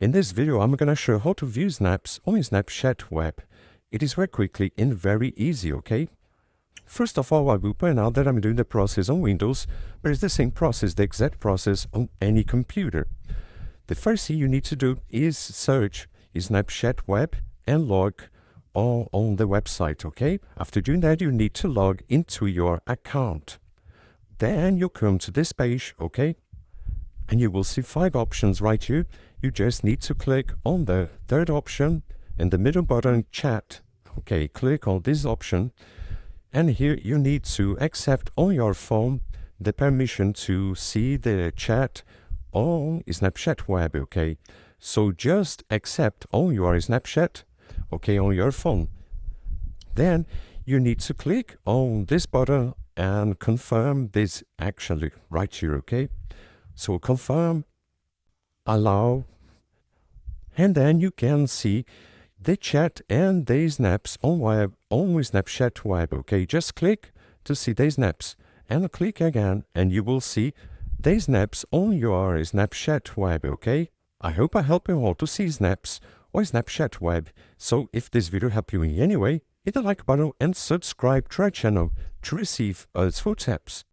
In this video, I'm going to show how to view snaps on Snapchat web. It is very quickly and very easy, okay? First of all, I will point out that I'm doing the process on Windows, but it's the same process, the exact process on any computer. The first thing you need to do is search Snapchat web and log on the website, okay? After doing that, you need to log into your account. Then you come to this page, okay? And you will see 5 options right here. You just need to click on the third option in the middle button, chat. Okay, click on this option. And here you need to accept on your phone the permission to see the chat on Snapchat web, okay? So just accept on your Snapchat, okay, on your phone. Then you need to click on this button and confirm this actually right here, okay? So confirm, allow, and then you can see the chat and the snaps on Snapchat web, okay? Just click to see the snaps and click again and you will see the snaps on your Snapchat web, okay? I hope I help you all to see snaps or Snapchat web. So if this video helped you in any way, hit the like button and subscribe to our channel to receive useful tips.